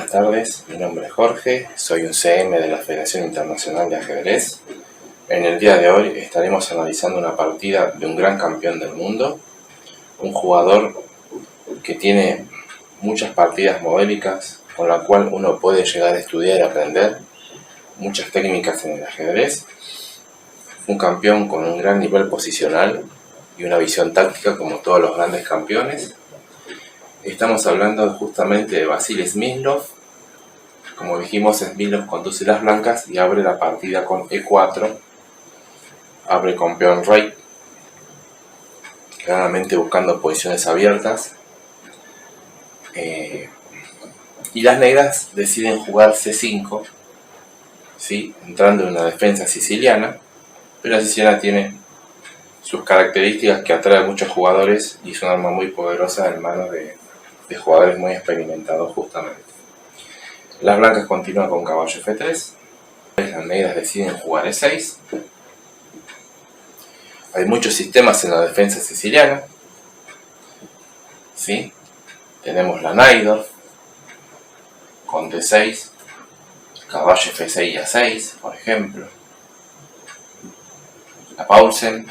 Buenas tardes, mi nombre es Jorge, soy un CM de la Federación Internacional de Ajedrez. En el día de hoy estaremos analizando una partida de un gran campeón del mundo, un jugador que tiene muchas partidas modélicas con la cual uno puede llegar a estudiar y aprender muchas técnicas en el ajedrez. Un campeón con un gran nivel posicional y una visión táctica como todos los grandes campeones. Estamos hablando justamente de Vasil Smyslov. Como dijimos, Smyslov conduce las blancas y abre la partida con E4. Abre con peón rey, claramente buscando posiciones abiertas. Y las negras deciden jugar C5, ¿sí? Entrando en una defensa siciliana, pero la siciliana tiene sus características que atrae a muchos jugadores y es un arma muy poderosa en manos de jugadores muy experimentados justamente. Las blancas continúan con caballo F3, las negras deciden jugar E6. Hay muchos sistemas en la defensa siciliana, ¿sí? Tenemos la Najdorf con D6, caballo F6 y A6, por ejemplo. La Paulsen,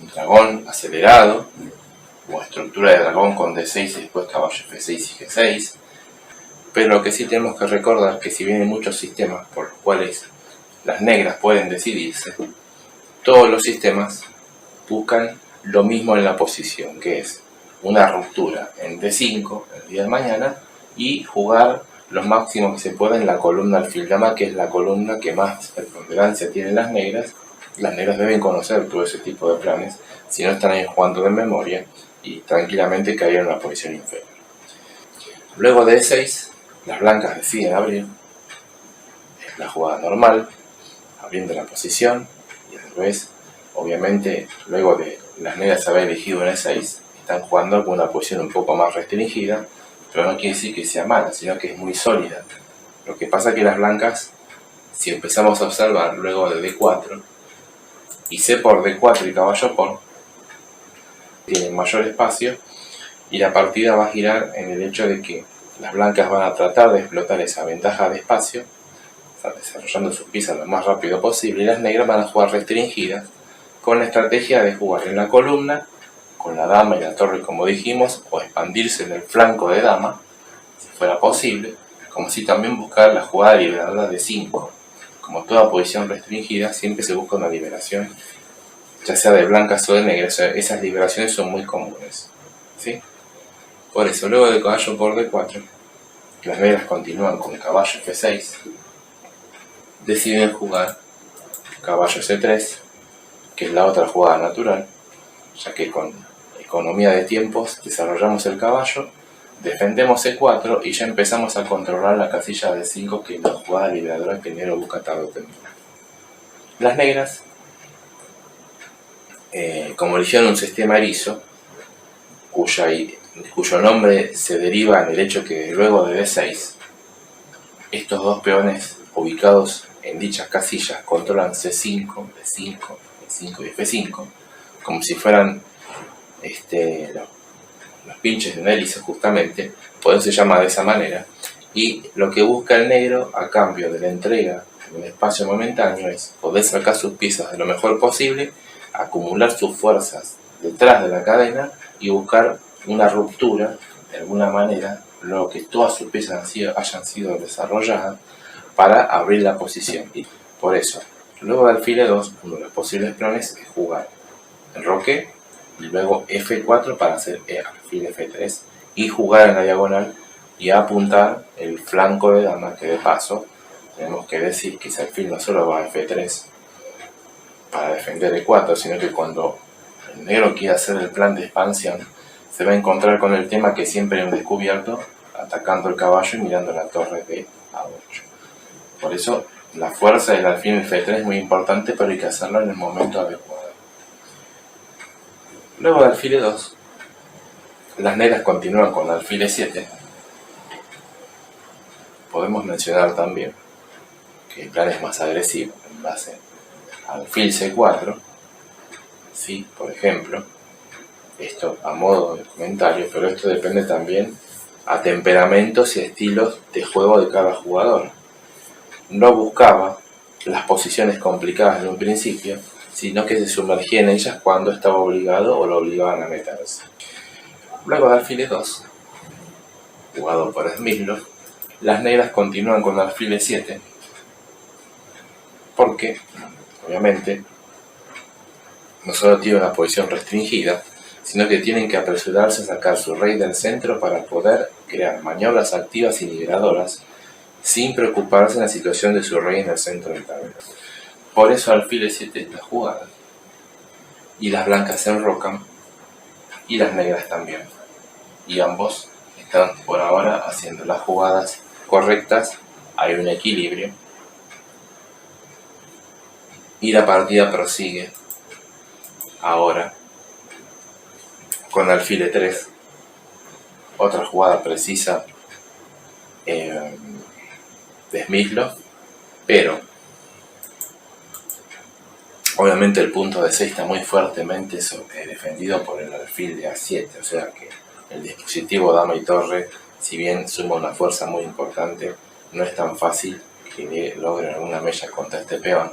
un dragón acelerado, o estructura de dragón con D6 y después caballo F6 y G6. Pero lo que sí tenemos que recordar es que si bien hay muchos sistemas por los cuales las negras pueden decidirse, todos los sistemas buscan lo mismo en la posición, que es una ruptura en D5 el día de mañana y jugar lo máximo que se pueda en la columna alfil-dama, que es la columna que más preponderancia tienen las negras. Las negras deben conocer todo ese tipo de planes, si no están ahí jugando de memoria y tranquilamente caer en una posición inferior. Luego de E6, las blancas deciden abrir, es la jugada normal, abriendo la posición, y al revés, obviamente, luego de las negras haber elegido en E6, están jugando con una posición un poco más restringida, pero no quiere decir que sea mala, sino que es muy sólida. Lo que pasa es que las blancas, si empezamos a observar luego de D4, y C por D4 y caballo por, tienen mayor espacio, y la partida va a girar en el hecho de que las blancas van a tratar de explotar esa ventaja de espacio, desarrollando sus piezas lo más rápido posible, y las negras van a jugar restringidas, con la estrategia de jugar en la columna, con la dama y la torre como dijimos, o expandirse en el flanco de dama, si fuera posible, como si también buscar la jugada liberadora de 5. Como toda posición restringida, siempre se busca una liberación, ya sea de blancas o de negras. Esas liberaciones son muy comunes, ¿sí? Por eso, luego de caballo por D4, las negras continúan con caballo F6, deciden jugar caballo C3, que es la otra jugada natural, ya que con economía de tiempos desarrollamos el caballo, defendemos E4 y ya empezamos a controlar la casilla de 5, que es la jugada liberadora que el negro busca tarde o temprano. Las negras, como eligieron un sistema erizo, cuyo nombre se deriva en el hecho que luego de D6, estos dos peones ubicados en dichas casillas controlan C5, D5, E5 y F5, como si fueran los pinches de un erizo justamente, por eso se llama de esa manera. Y lo que busca el negro a cambio de la entrega de un espacio momentáneo es poder sacar sus piezas de lo mejor posible, acumular sus fuerzas detrás de la cadena y buscar una ruptura de alguna manera, luego que todas sus piezas hayan sido desarrolladas, para abrir la posición. Y por eso, luego de alfil E2, uno de los posibles planes es jugar enroque y luego F4 para hacer alfil F3 y jugar en la diagonal y apuntar el flanco de dama, que de paso tenemos que decir que ese alfil no solo va a F3 para defender E4, sino que cuando el negro quiere hacer el plan de expansión se va a encontrar con el tema que siempre hay un descubierto atacando el caballo y mirando la torre de A8. Por eso la fuerza del alfil F3 es muy importante, pero hay que hacerlo en el momento adecuado. Luego de alfil E2, las negras continúan con alfil E7. Podemos mencionar también que el plan es más agresivo en base a alfil C4, ¿sí? Por ejemplo, Esto a modo de comentario, pero esto depende también a temperamentos y estilos de juego de cada jugador. No buscaba las posiciones complicadas de un principio, sino que se sumergía en ellas cuando estaba obligado o lo obligaban a meterse. Luego de alfil 2, jugado por Smyslov, las negras continúan con alfil 7, porque, obviamente, no solo tiene una posición restringida, sino que tienen que apresurarse a sacar su rey del centro para poder crear maniobras activas y liberadoras sin preocuparse en la situación de su rey en el centro del tablero. Por eso alfil 7 es la jugada. Y las blancas se enrocan y las negras también. Y ambos están por ahora haciendo las jugadas correctas, hay un equilibrio. Y la partida prosigue ahora con alfil 3, otra jugada precisa de Smyslov, pero obviamente el punto de 6 está muy fuertemente defendido por el alfil de A7, o sea que el dispositivo dama y torre, si bien suma una fuerza muy importante, no es tan fácil que logren alguna mella contra este peón,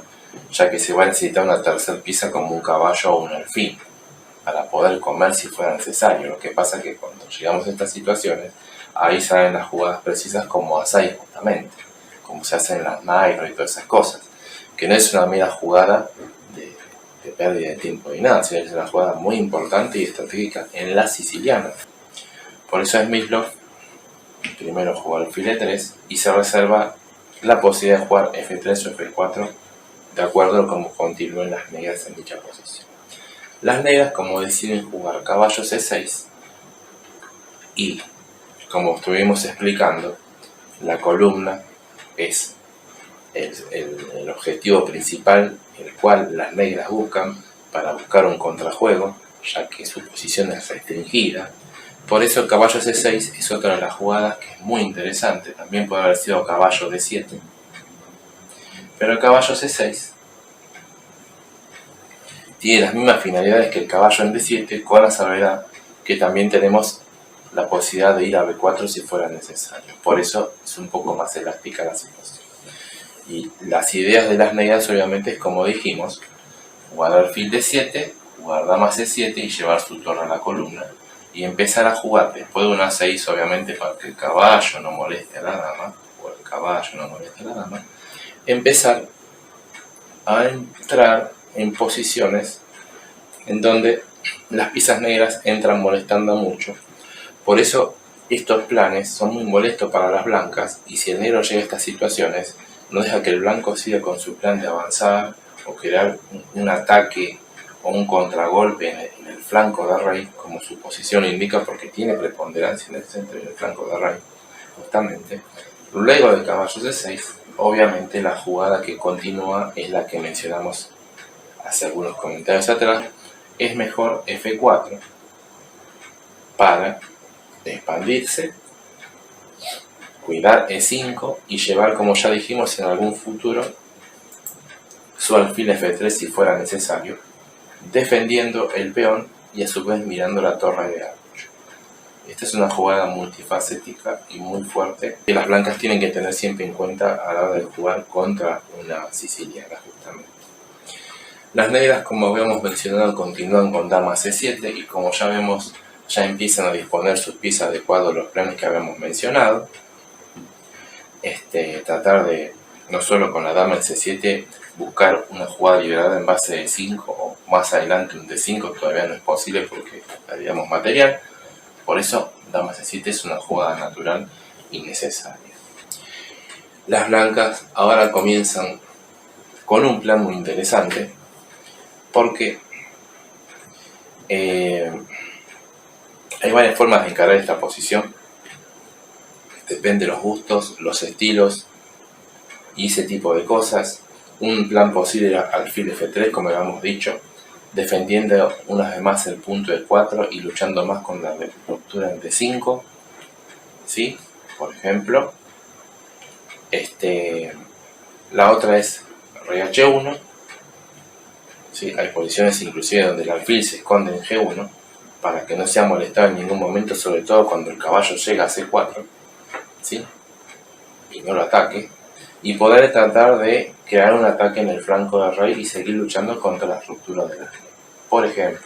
ya que se va a necesitar una tercera pieza como un caballo o un alfil para poder comer si fuera necesario. Lo que pasa es que cuando llegamos a estas situaciones, ahí salen las jugadas precisas como A6 justamente, como se hacen las Nairo y todas esas cosas, que no es una mera jugada de pérdida de tiempo ni nada, sino que es una jugada muy importante y estratégica en la siciliana. Por eso Smyslov primero jugó alfil 3 y se reserva la posibilidad de jugar F3 o F4 de acuerdo a cómo continúen las negras en dicha posición. Las negras, como deciden jugar caballo C6, y como estuvimos explicando, la columna es el objetivo principal el cual las negras buscan para buscar un contrajuego, ya que su posición es restringida. Por eso el caballo C6 es otra de las jugadas que es muy interesante. También puede haber sido caballo D7, pero el caballo C6 tiene las mismas finalidades que el caballo en D7, con la salvedad que también tenemos la posibilidad de ir a B4 si fuera necesario. Por eso es un poco más elástica la situación. Y las ideas de las negras obviamente es como dijimos, jugar alfil D7, jugar dama C7 y llevar su torre a la columna. Y empezar a jugar después de una 6, obviamente para que el caballo no moleste a la dama, o el caballo no moleste a la dama, empezar a entrar en posiciones en donde las piezas negras entran molestando mucho. Por eso estos planes son muy molestos para las blancas, y si el negro llega a estas situaciones, no deja que el blanco siga con su plan de avanzar o crear un ataque o un contragolpe en el flanco de rey, como su posición indica, porque tiene preponderancia en el centro y en el flanco de rey, justamente. Luego del caballo C6, obviamente la jugada que continúa es la que mencionamos hace algunos comentarios atrás, es mejor F4 para expandirse, cuidar E5 y llevar, como ya dijimos, en algún futuro su alfil F3 si fuera necesario, defendiendo el peón y a su vez mirando la torre de A8. Esta es una jugada multifacética y muy fuerte que las blancas tienen que tener siempre en cuenta a la hora de jugar contra una siciliana, justamente. Las negras, como habíamos mencionado, continúan con dama C7 y como ya vemos, ya empiezan a disponer sus piezas de cuadro los planes que habíamos mencionado. Tratar de, no solo con la dama en C7, buscar una jugada liberada en base de 5 o más adelante un D5, todavía no es posible porque perdíamos material. Por eso dama C7 es una jugada natural y necesaria. Las blancas ahora comienzan con un plan muy interesante, porque hay varias formas de encarar esta posición. Depende de los gustos, los estilos y ese tipo de cosas. Un plan posible era alfil F3, como habíamos dicho, defendiendo una vez más el punto de 4 y luchando más con la ruptura en D5, ¿sí? Por ejemplo. La otra es rey H1, ¿sí? Hay posiciones inclusive donde el alfil se esconde en G1, para que no sea molestado en ningún momento, sobre todo cuando el caballo llega a C4, ¿sí? Y no lo ataque, y poder tratar de crear un ataque en el flanco del rey y seguir luchando contra la ruptura de la línea. Por ejemplo,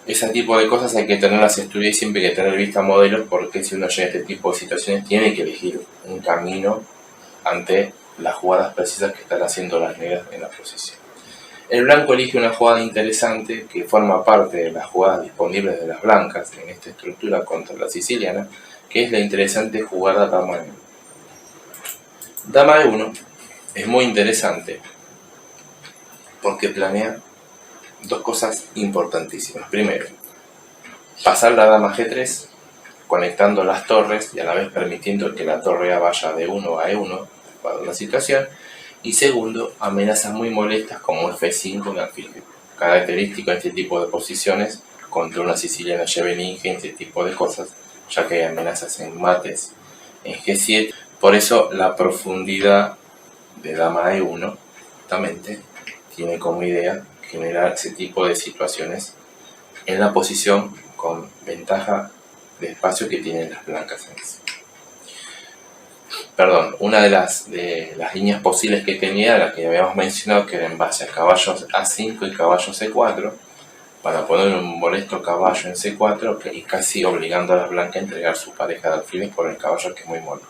ese tipo de cosas hay que tenerlas estudiadas y siempre hay que tener vista modelos, porque si uno llega a este tipo de situaciones tiene que elegir un camino ante las jugadas precisas que están haciendo las negras en la posición. El blanco elige una jugada interesante que forma parte de las jugadas disponibles de las blancas en esta estructura contra la siciliana, que es la interesante jugada dama E1. Dama E1 es muy interesante porque planea dos cosas importantísimas. Primero, pasar la dama G3 conectando las torres y a la vez permitiendo que la torre A vaya de 1 a E1 para la situación. Y segundo, amenazas muy molestas como F5 y alfil. Característico de este tipo de posiciones contra una siciliana Scheveningen, este tipo de cosas, ya que hay amenazas en mates en G7. Por eso la profundidad de dama E1 justamente tiene como idea generar ese tipo de situaciones en la posición con ventaja de espacio que tienen las blancas en sí. Perdón, una de las líneas posibles que tenía era la que habíamos mencionado, que era en base a caballos A5 y caballo C4, para poner un molesto caballo en C4 y casi obligando a las blancas a entregar su pareja de alfiles por el caballo, que es muy molesto.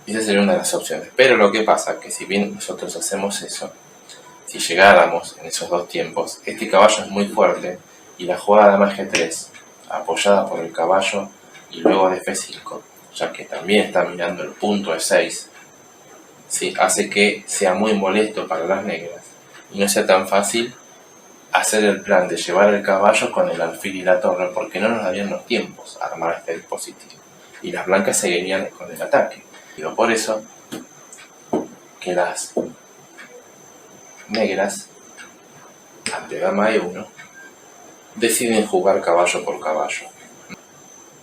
Esa sería una de las opciones. Pero lo que pasa es que si bien nosotros hacemos eso, si llegáramos en esos dos tiempos, este caballo es muy fuerte y la jugada de dama G3, apoyada por el caballo y luego de F5, ya que también está mirando el punto E6, ¿sí?, hace que sea muy molesto para las negras y no sea tan fácil hacer el plan de llevar el caballo con el alfil y la torre, porque no nos darían los tiempos a armar este dispositivo y las blancas seguirían con el ataque. Digo, por eso que las negras ante dama E1 deciden jugar caballo por caballo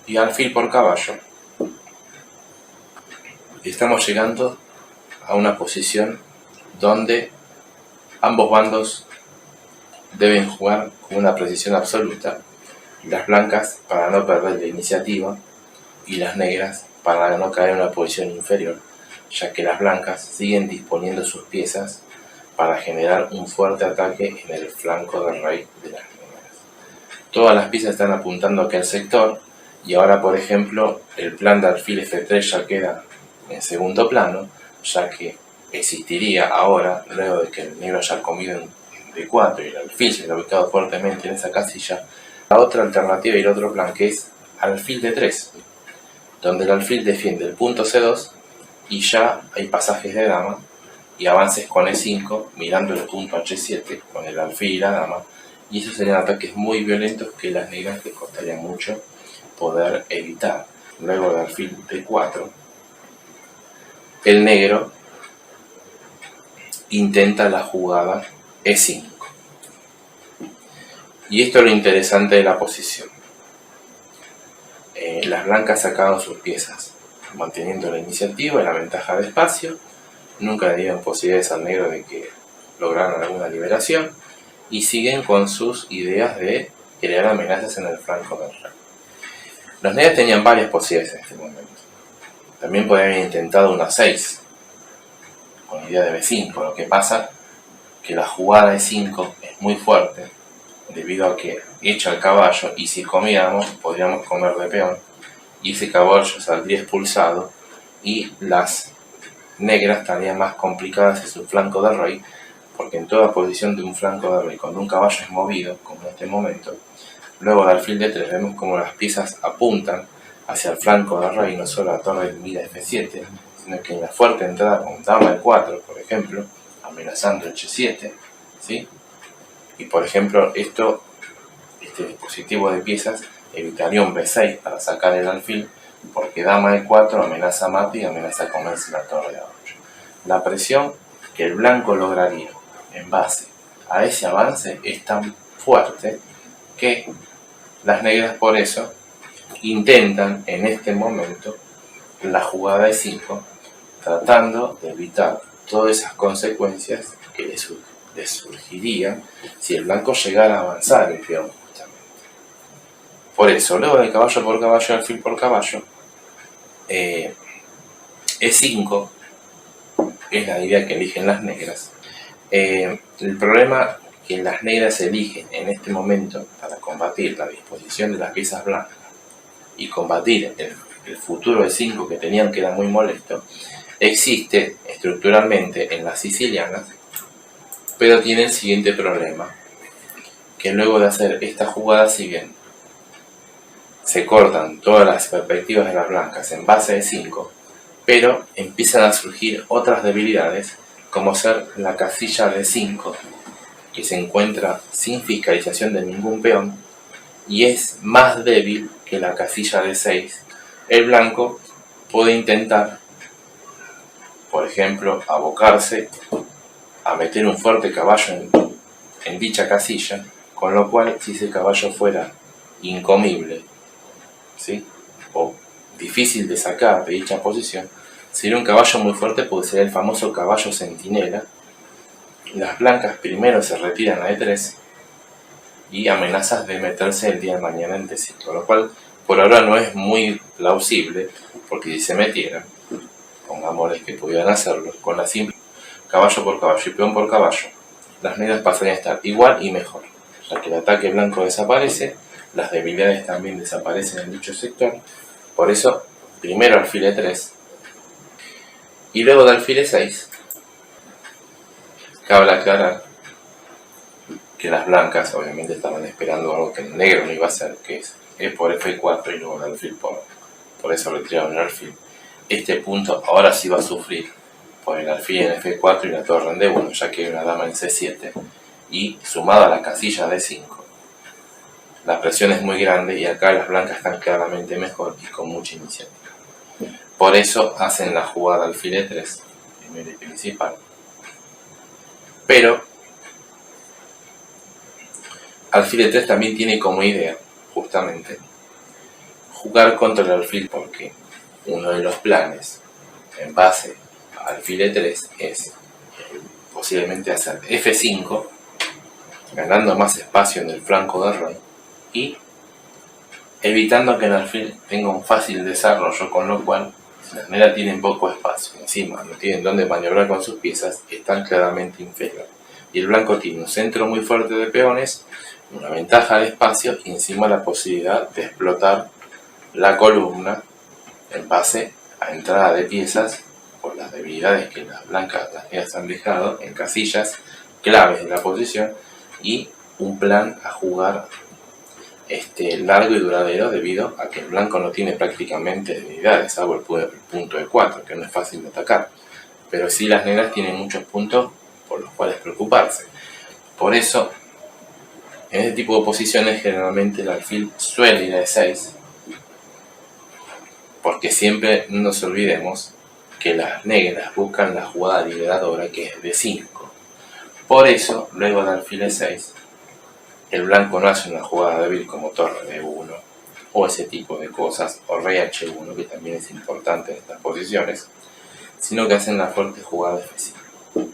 y alfil por caballo. Estamos llegando a una posición donde ambos bandos deben jugar con una precisión absoluta, las blancas para no perder la iniciativa y las negras para no caer en una posición inferior, ya que las blancas siguen disponiendo sus piezas para generar un fuerte ataque en el flanco del rey de las negras. Todas las piezas están apuntando a aquel sector y ahora, por ejemplo, el plan de alfil F3 ya queda en segundo plano, ya que existiría ahora, luego de que el negro haya comido en D4 y el alfil se ha ubicado fuertemente en esa casilla, la otra alternativa y el otro plan, que es alfil D3, donde el alfil defiende el punto C2 y ya hay pasajes de dama y avances con E5 mirando el punto H7 con el alfil y la dama, y esos serían ataques muy violentos que las negras les costaría mucho poder evitar. Luego de alfil D4, el negro intenta la jugada E5. Y esto es lo interesante de la posición. Las blancas sacaron sus piezas, manteniendo la iniciativa y la ventaja de espacio. Nunca le dieron posibilidades al negro de que lograran alguna liberación. Y siguen con sus ideas de crear amenazas en el flanco del rey. Los negros tenían varias posibilidades en este momento. También podrían haber intentado una 6, con idea de B5. Lo que pasa que la jugada de 5 es muy fuerte, debido a que echa el caballo y si comiéramos podríamos comer de peón y ese caballo saldría expulsado y las negras estarían más complicadas en su flanco de rey, porque en toda posición de un flanco de rey cuando un caballo es movido, como en este momento, luego del alfil de 3 vemos como las piezas apuntan hacia el flanco del rey, no solo la torre mira F7, sino que en la fuerte entrada con dama E4, por ejemplo, amenazando el H7, ¿sí? Y por ejemplo, este dispositivo de piezas evitaría un B6 para sacar el alfil, porque dama E4 amenaza mate y amenaza comerse la torre de A8. La presión que el blanco lograría en base a ese avance es tan fuerte que las negras por eso intentan en este momento la jugada de 5, tratando de evitar todas esas consecuencias que les surgen. surgiría si el blanco llegara a avanzar el peón justamente. Por eso, luego de caballo por caballo, alfil por caballo, E5 es la idea que eligen las negras. El problema que las negras eligen en este momento para combatir la disposición de las piezas blancas y combatir el futuro E5 que tenían, que era muy molesto, existe estructuralmente en las sicilianas, pero tiene el siguiente problema, que luego de hacer esta jugada, si bien se cortan todas las perspectivas de las blancas en base de 5, pero empiezan a surgir otras debilidades, como ser la casilla de 5, que se encuentra sin fiscalización de ningún peón, y es más débil que la casilla de 6. El blanco puede intentar, por ejemplo, abocarse a meter un fuerte caballo en dicha casilla, con lo cual, si ese caballo fuera incomible, ¿sí?, o difícil de sacar de dicha posición, sería un caballo muy fuerte, porque sería el famoso caballo centinela. Las blancas primero se retiran a E3 y amenazas de meterse el día de mañana en D5, lo cual por ahora no es muy plausible, porque si se metieran, pongámosles que pudieran hacerlo, con la simple caballo por caballo y peón por caballo, las negras pasarían a estar igual y mejor, ya que el ataque blanco desaparece, las debilidades también desaparecen en dicho sector. Por eso, primero alfil E3 y luego de alfil E6. Cabe aclarar que las blancas obviamente estaban esperando algo que el negro no iba a hacer, que es E por F4 y luego el alfil por eso retiraron el alfil. Este punto ahora sí va a sufrir por el alfil en F4 y la torre en D1, ya que hay una dama en C7, y sumado a la casilla D5, la presión es muy grande y acá las blancas están claramente mejor y con mucha iniciativa. Por eso hacen la jugada alfil E3, primero y principal. Pero alfil E3 también tiene como idea, justamente, jugar contra el alfil, porque uno de los planes en base a alfil E3 es posiblemente hacer F5, ganando más espacio en el flanco de rey y evitando que el alfil tenga un fácil desarrollo, con lo cual, si las negras tienen poco espacio, encima no tienen dónde maniobrar con sus piezas, están claramente inferior. Y el blanco tiene un centro muy fuerte de peones, una ventaja de espacio y encima la posibilidad de explotar la columna en base a entrada de piezas por las debilidades que las negras han dejado en casillas claves de la posición, y un plan a jugar largo y duradero, debido a que el blanco no tiene prácticamente debilidades, salvo el punto de 4, que no es fácil de atacar, pero sí las negras tienen muchos puntos por los cuales preocuparse. Por eso, en este tipo de posiciones generalmente el alfil suele ir a E6, porque siempre no nos olvidemos que las negras buscan la jugada liberadora, que es D5. Por eso, luego de alfil E6, el blanco no hace una jugada débil como torre D1 o ese tipo de cosas, o rey H1, que también es importante en estas posiciones, sino que hacen la fuerte jugada F5.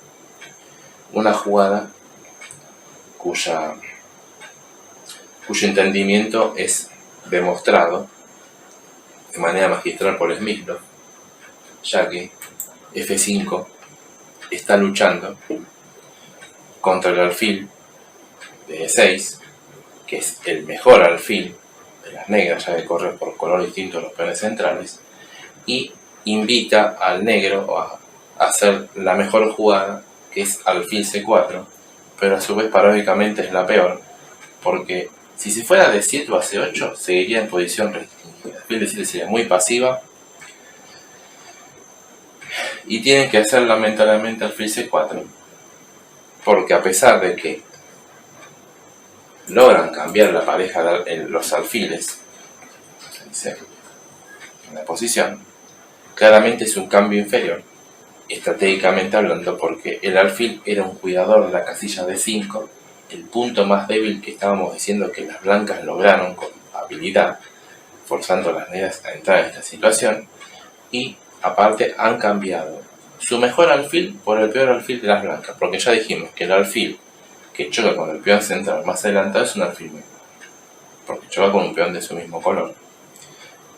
Una jugada cuyo entendimiento es demostrado de manera magistral por Smyslov, ya que F5 está luchando contra el alfil de E6, que es el mejor alfil de las negras, ya que corre por color distinto los peones centrales, y invita al negro a hacer la mejor jugada, que es alfil C4, pero a su vez paradójicamente es la peor, porque si se fuera de 7 a C8 seguiría en posición restringida. Alfil de 7 sería muy pasiva y tienen que hacer lamentablemente alfil C4, porque a pesar de que logran cambiar la pareja en los alfiles en la posición, claramente es un cambio inferior, estratégicamente hablando, porque el alfil era un cuidador de la casilla de 5, el punto más débil que estábamos diciendo que las blancas lograron con habilidad, forzando a las negras a entrar en esta situación, y aparte han cambiado su mejor alfil por el peor alfil de las blancas, porque ya dijimos que el alfil que choca con el peón central más adelantado es un alfil menor, porque choca con un peón de su mismo color.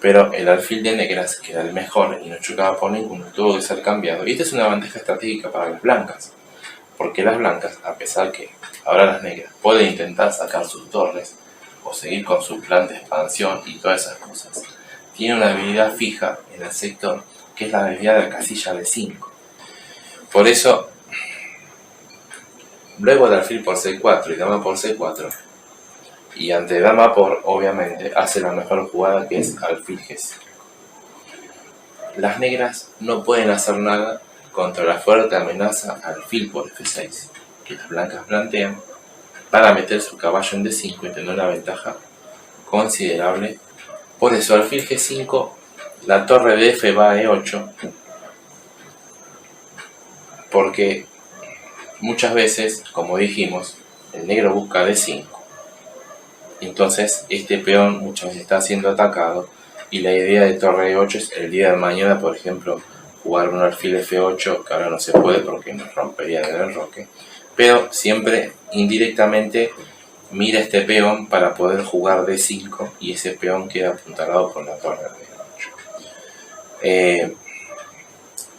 Pero el alfil de negras, que era el mejor y no chocaba por ninguno, tuvo que ser cambiado. Y esta es una ventaja estratégica para las blancas, porque las blancas, a pesar que ahora las negras pueden intentar sacar sus torres o seguir con su plan de expansión y todas esas cosas, tienen una habilidad fija en el sector, que es la habilidad de la casilla de 5. Por eso, luego de alfil por C4 y dama por C4, y ante dama por, obviamente, hace la mejor jugada, que es alfil G5. Las negras no pueden hacer nada contra la fuerte amenaza alfil por F6 que las blancas plantean para meter su caballo en D5 y tener una ventaja considerable. Por eso alfil G5, la torre de F va a E8, porque muchas veces, como dijimos, el negro busca D5. Entonces este peón muchas veces está siendo atacado, y la idea de torre E8 es el día de mañana, por ejemplo, jugar un alfil F8, que ahora no se puede porque nos rompería en el roque, pero siempre indirectamente mira este peón para poder jugar D5 y ese peón queda apuntalado por la torre de E8.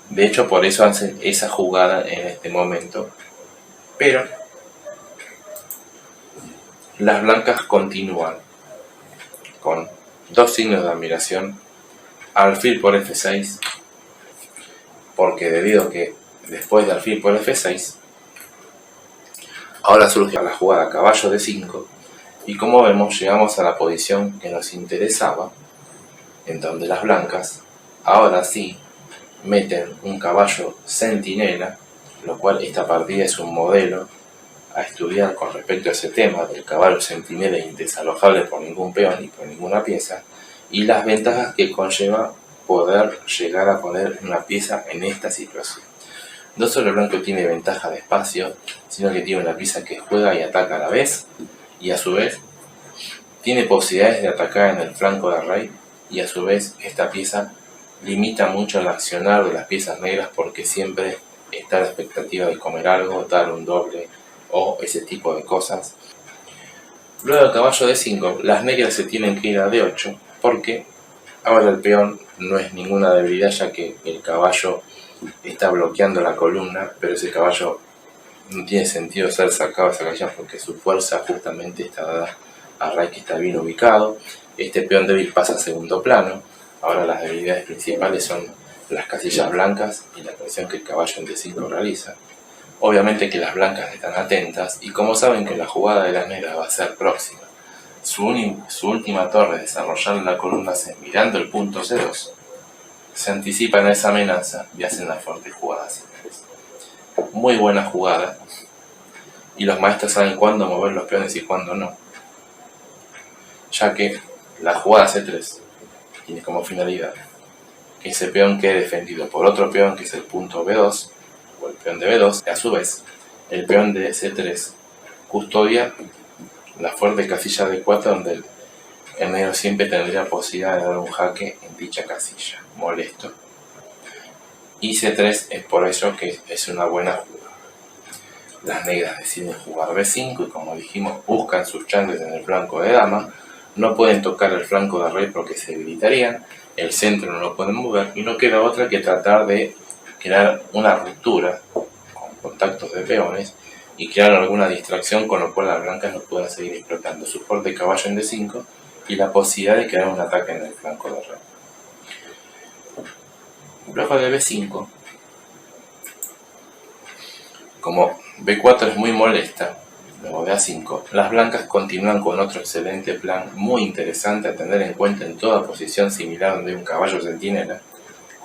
De hecho, por eso hacen esa jugada en este momento, pero las blancas continúan con dos signos de admiración: alfil por F6, porque debido a que después de alfil por F6 ahora surge la jugada caballo D5, y como vemos llegamos a la posición que nos interesaba, en donde las blancas ahora sí meten un caballo centinela, lo cual esta partida es un modelo a estudiar con respecto a ese tema del caballo centinela indesalojable por ningún peón y por ninguna pieza, y las ventajas que conlleva poder llegar a poner una pieza en esta situación. No solo el blanco tiene ventaja de espacio, sino que tiene una pieza que juega y ataca a la vez, y a su vez tiene posibilidades de atacar en el flanco de rey, y a su vez esta pieza limita mucho el accionar de las piezas negras, porque siempre está la expectativa de comer algo, dar un doble o ese tipo de cosas. Luego del caballo D5, las negras se tienen que ir a D8, porque ahora el peón no es ninguna debilidad, ya que el caballo está bloqueando la columna, pero ese caballo no tiene sentido ser sacado de esa casilla porque su fuerza justamente está dada a rey que está bien ubicado. Este peón débil pasa a segundo plano. Ahora las debilidades principales son las casillas blancas y la presión que el caballo en D5 realiza. Obviamente que las blancas están atentas, y como saben que la jugada de las negras va a ser próxima, su última torre, desarrollar la columna C mirando el punto C2, se anticipan a esa amenaza y hacen la fuerte jugada C3. Muy buena jugada, y los maestros saben cuándo mover los peones y cuándo no, ya que la jugada C3 tiene como finalidad que ese peón quede defendido por otro peón, que es el punto B2 o el peón de B2, que a su vez el peón de C3 custodia la fuerte casilla de 4, donde el negro siempre tendría posibilidad de dar un jaque en dicha casilla, molesto. Y C3 es por eso que es una buena jugada. Las negras deciden jugar B5 y, como dijimos, buscan sus chances en el flanco de dama. No pueden tocar el flanco de rey porque se debilitarían, el centro no lo pueden mover, y no queda otra que tratar de crear una ruptura con contactos de peones y crear alguna distracción, con lo cual las blancas no puedan seguir explotando su fuerte caballo en D5 y la posibilidad de crear un ataque en el flanco de rey. Luego de B5, como B4 es muy molesta, luego de A5, las blancas continúan con otro excelente plan muy interesante a tener en cuenta en toda posición similar donde hay un caballo centinela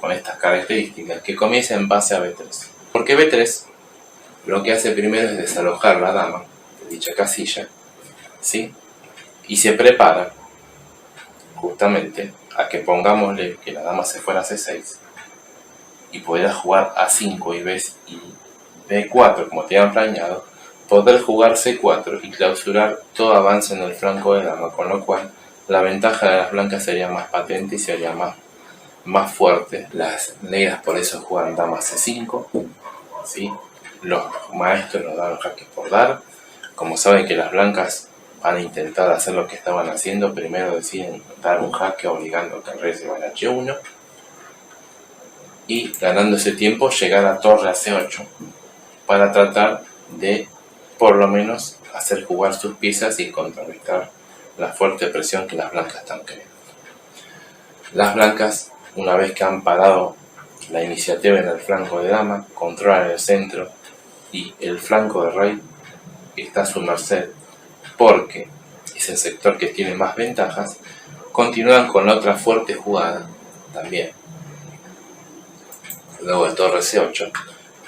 con estas características, que comienza en base a B3. Porque B3 lo que hace primero es desalojar la dama de dicha casilla, ¿sí? Y se prepara justamente a que, pongámosle que la dama se fuera a C6 y pudiera jugar A5 y B4 como tenían planeado, poder jugar C4 y clausurar todo avance en el flanco de dama, con lo cual la ventaja de las blancas sería más patente y sería más más fuerte. Las negras por eso juegan dama C5, ¿sí? Los maestros nos dan jaque por dar. Como saben que las blancas van a intentar hacer lo que estaban haciendo, primero deciden dar un jaque obligando a que el rey se vaya a H1 y ganando ese tiempo llegar a torre a C8 para tratar de por lo menos hacer jugar sus piezas y contrarrestar la fuerte presión que las blancas están creando. Las blancas, una vez que han parado la iniciativa en el flanco de dama, controlan el centro y el flanco de rey está a su merced porque es el sector que tiene más ventajas. Continúan con la otra fuerte jugada también, luego de torre C8,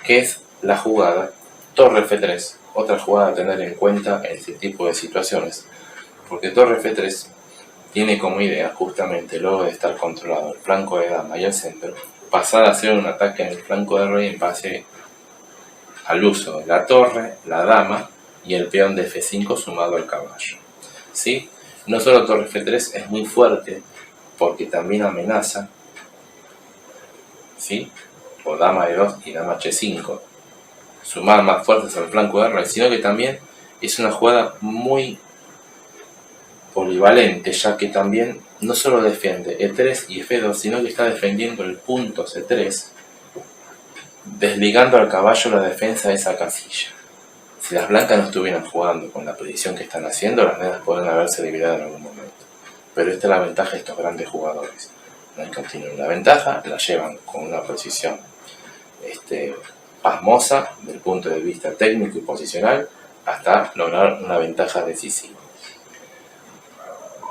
que es la jugada torre F3, otra jugada a tener en cuenta en este tipo de situaciones, porque torre F3 tiene como idea, justamente luego de estar controlado el flanco de dama y el centro, pasar a hacer un ataque en el flanco de rey en base al uso de la torre, la dama y el peón de F5 sumado al caballo, ¿sí? No solo torre F3 es muy fuerte porque también amenaza, ¿sí? O dama E2 y dama H5, sumar más fuerzas al flanco de rey, sino que también es una jugada muy polivalente, ya que también no solo defiende E3 y F2, sino que está defendiendo el punto C3, desligando al caballo la defensa de esa casilla. Si las blancas no estuvieran jugando con la predicción que están haciendo, las negras podrían haberse dividido en algún momento. Pero esta es la ventaja de estos grandes jugadores. No hay continuo. La ventaja la llevan con una posición pasmosa desde el punto de vista técnico y posicional hasta lograr una ventaja decisiva.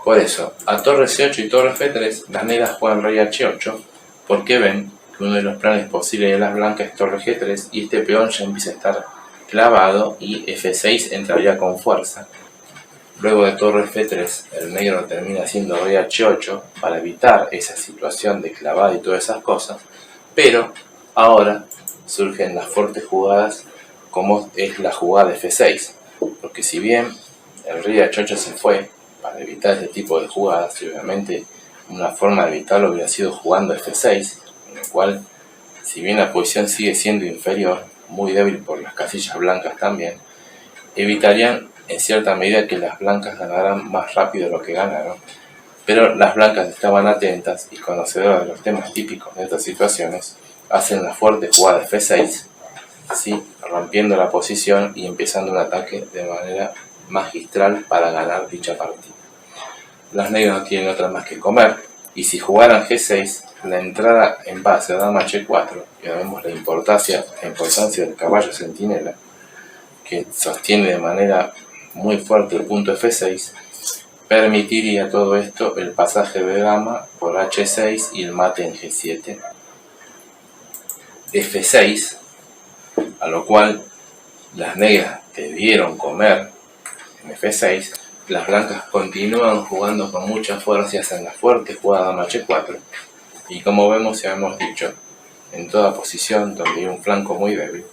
Por eso, a torre C8 y torre F3, las negras juegan rey H8 porque ven que uno de los planes posibles de las blancas es torre G3 y este peón ya empieza a estar clavado y F6 entraría con fuerza. Luego de torre F3, el negro termina haciendo rey H8 para evitar esa situación de clavado y todas esas cosas, pero ahora surgen las fuertes jugadas como es la jugada de F6, porque si bien el rey H8 se fue para evitar este tipo de jugadas, y obviamente una forma de evitarlo hubiera sido jugando F6, en el cual, si bien la posición sigue siendo inferior, muy débil por las casillas blancas también, evitarían en cierta medida que las blancas ganaran más rápido de lo que ganaron, pero las blancas estaban atentas y conocedoras de los temas típicos de estas situaciones, hacen la fuerte jugada de F6, ¿sí? Rompiendo la posición y empezando un ataque de manera magistral para ganar dicha partida. Las negras no tienen otra más que comer, y si jugaran G6, la entrada en base a dama H4, y vemos la importancia del caballo centinela, que sostiene de manera muy fuerte el punto F6, permitiría todo esto el pasaje de dama por H6 y el mate en G7, F6, a lo cual las negras debieron comer en F6. Las blancas continúan jugando con mucha fuerza y hacen la fuerte jugada dama H4, y como vemos y hemos dicho, en toda posición donde hay un flanco muy débil,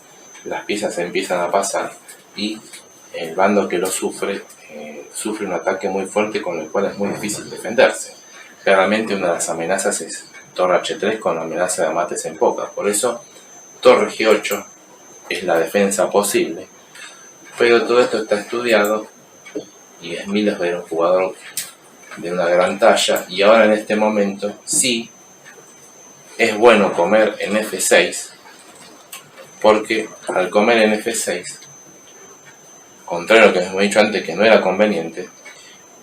las piezas empiezan a pasar y el bando que lo sufre un ataque muy fuerte con el cual es muy difícil defenderse. Claramente una de las amenazas es torre H3 con la amenaza de mates en poca, por eso torre G8 es la defensa posible, pero todo esto está estudiado y Smith era un jugador de una gran talla, y ahora en este momento sí es bueno comer en F6, porque al comer en F6, contrario a lo que hemos dicho antes que no era conveniente,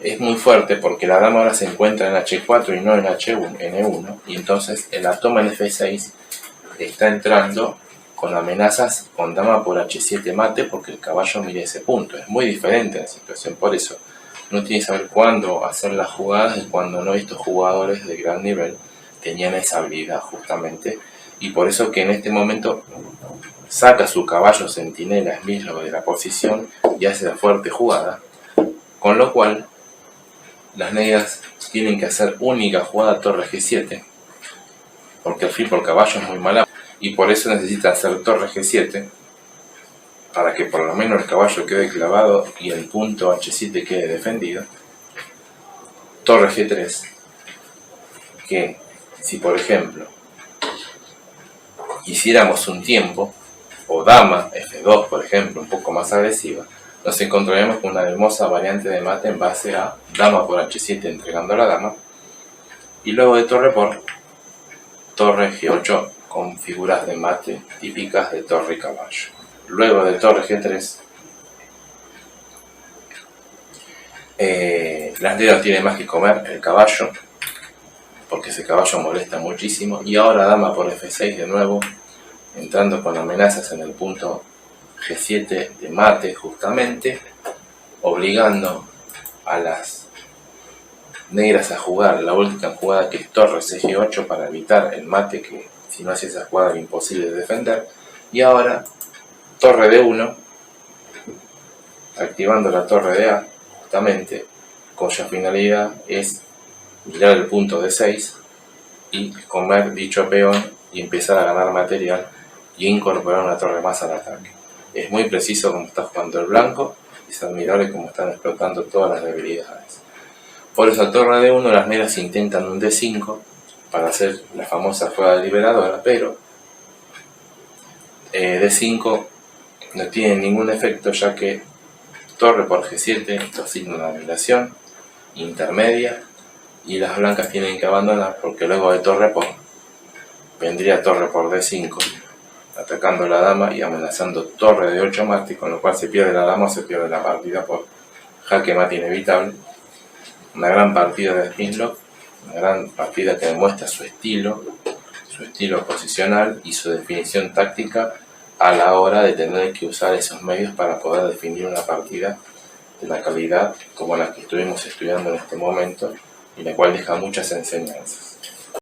es muy fuerte porque la dama ahora se encuentra en H4 y no en H1, en E1, y entonces en la toma en F6 está entrando con amenazas con dama por H7 mate, porque el caballo mira ese punto. Es muy diferente la situación, por eso no tiene que saber cuándo hacer las jugadas y cuándo no. Estos jugadores de gran nivel tenían esa habilidad justamente, y por eso que en este momento saca su caballo centinela mismo de la posición y hace la fuerte jugada, con lo cual las negras tienen que hacer única jugada torre G7, porque el fil por caballo es muy mala, y por eso necesitan hacer torre G7 para que por lo menos el caballo quede clavado y el punto H7 quede defendido. Torre G3, que Si por ejemplo hiciéramos un tiempo, o dama F2 por ejemplo, un poco más agresiva, nos encontraremos con una hermosa variante de mate en base a dama por H7 entregando a la dama, y luego de torre por torre G8 con figuras de mate típicas de torre y caballo. Luego de torre G3, las negras tienen más que comer el caballo, porque ese caballo molesta muchísimo, y ahora dama por F6 de nuevo, entrando con amenazas en el punto G7 de mate justamente, obligando a las negras a jugar la última jugada, que es torre CG8, para evitar el mate, que si no hace esa jugada es imposible de defender. Y ahora torre D1, activando la torre de A justamente, cuya finalidad es mirar el punto D6 y comer dicho peón y empezar a ganar material y incorporar una torre más al ataque. Es muy preciso como está jugando el blanco, es admirable como están explotando todas las debilidades. Por eso a torre D1 las negras intentan un D5 para hacer la famosa jugada liberadora, pero D5 no tiene ningún efecto, ya que torre por G7 esto asigna una anulación intermedia y las blancas tienen que abandonar, porque luego de torre por vendría torre por D5 atacando a la dama y amenazando torre de 8 mate, con lo cual se pierde la dama o se pierde la partida por jaque mate inevitable. Una gran partida de Spinlock, una gran partida que demuestra su estilo posicional y su definición táctica a la hora de tener que usar esos medios para poder definir una partida de la calidad como la que estuvimos estudiando en este momento, y la cual deja muchas enseñanzas.